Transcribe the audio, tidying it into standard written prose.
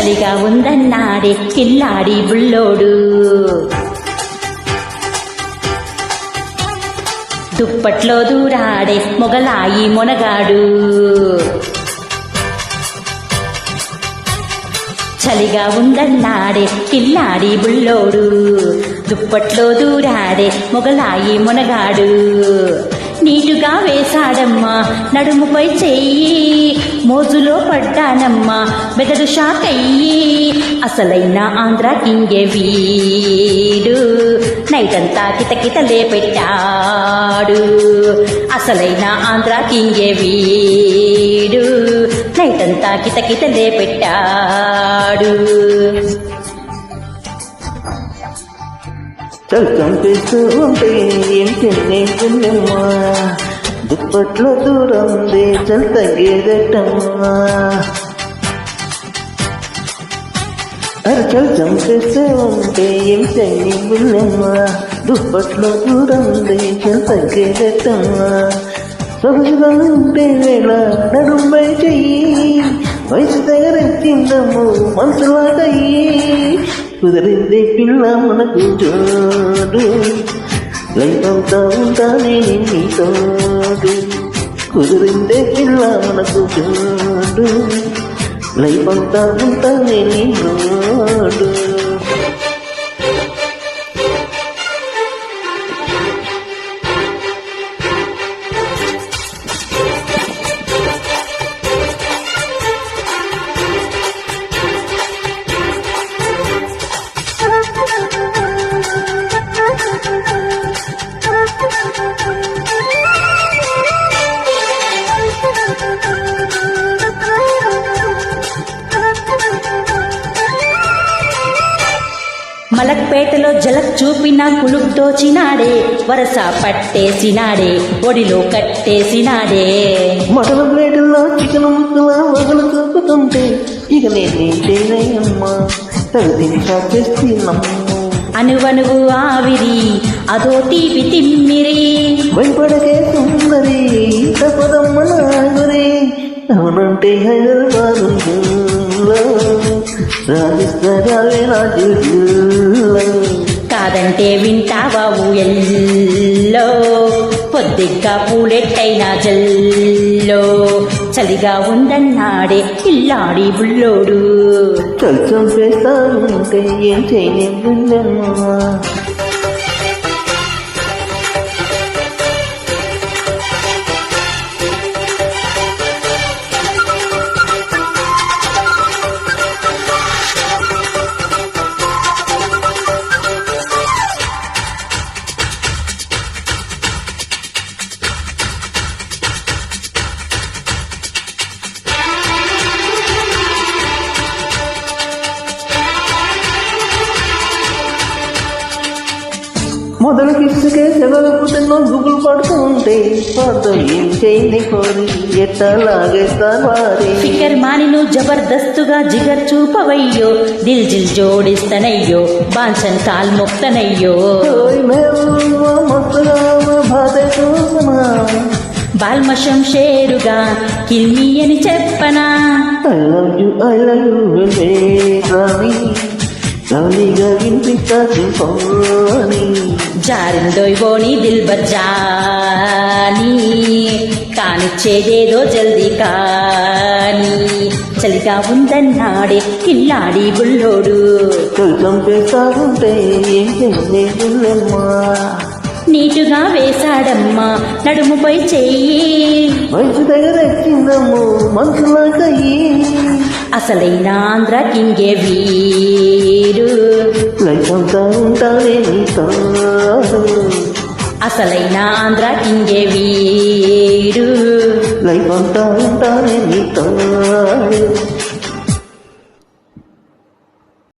చలిగా ఉందన్నాడే కిల్లాడి బుల్లోడు. దుప్పట్లో దూరాడే మొగలాయి మొనగాడు. చలిగా ఉందన్నాడే కిల్లాడి బుల్లోడు. దుప్పట్లో దూరాడే మొగలాయి మొనగాడు. నీటుగా వేశాడమ్మా నడుముపై చెయ్యి, మోజులో పడ్డానమ్మా మెదడు షాక్ అయ్యి. అసలైన ఆంధ్ర కింగే వీడు, నైటంతా కితకితలే పెట్టాడు. అసలైన ఆంధ్ర కింగే వీడు, నైటంతా కితకితలే పెట్టాడు. చంపేస్తూ ఉంటే ఏం చెన్నెమ్మా, దుప్పట్లో దూరం చల్ తగ్గేదట్టమ్మా. అరచల్ చంపేస్తూ ఉంటే ఏం చెన్నెమ్మా, దుప్పట్లో దూరం చల్ తగ్గేదట్టమ్మా. సొగసుగా ఉంటే వేళ నడుంబై చెయ్యి, వయసు దగ్గరెక్కిందమ్ము మనసులాటయ్యి. కుదిరిందే పిల్ల మనకు జోడు, లైఫ్ అంతా ఉంటానే నీతోడు. కుదిరిందే పిల్ల మనకు జోడు, లైఫ్ అంతా ఉంటానే నీతోడు. మలక్పేటలో జలక్ చూపిన కులుక్ దోచినాడే, వరస పట్టేసినాడే ఒడిలో కట్టేసినాడే. మగలపేటలో చికెన్ ముక్కలా వగలు చూపుతుంటే ఇక నేనేం చేయనమ్మా, తల్లిని చేస్తున్నాము. అనువనువు ఆవిరి అదో తీపి తిమ్మిరి, భయపడకే సుందరి తపదమ్మ నాగురి. అవునంటే హైదరాబాదు రాజస్థానాలే రాజు, కాదంటే వింటావా ఊయల్లో పొద్దిగ్గా పూలెట్టైనా జల్లో. చలిగా ఉందన్నాడే ఇల్లాడి బుల్లోడు. చంపేస్తానుంటే ఏం చేయలేమ్మా. మొదలు కిసుకే చెదలుపుతున్న గుబులు పడుతూ ఉంటే పాడుతూ ఏం చేయని కోరి ఎట్టా లాగేస్తాను వారి. ఫికర్ మాని నువ్వు జబర్దస్తుగా జిగర్ చూపవయ్యో, దిల్ జిల్ జోడిస్తనయ్యో బాన్సన్ కాల్ మొక్తనయ్యో. బాల్మషం షేరుగా కిల్మి అని చెప్పనా. I love you లవ్లీగా వినిపిస్తా సింఫోనీ. జారిందోయ్ బోని దిల్ బర్జానీ, కానిచ్చేదేదో జల్దీ కానీ. చలిగా ఉందన్నాడే కిల్లాడి బుల్లోడు. చంపేస్తావుంటే ఏం చేయలేమ్మా. నీటుగా వేశాడమ్మా నడుముపై చెయ్యి, వయసు దగ్గరెక్కిందమ్ము మనసులాకయ్యి. అసలైన ఆంధ్ర కింగే వీడు, లైఫ్ అంతా ఉంటానే నీతోడు. అసలైన ఆంధ్ర కింగే వీడు, లైఫ్ అంతా ఉంటానే నీతోడు.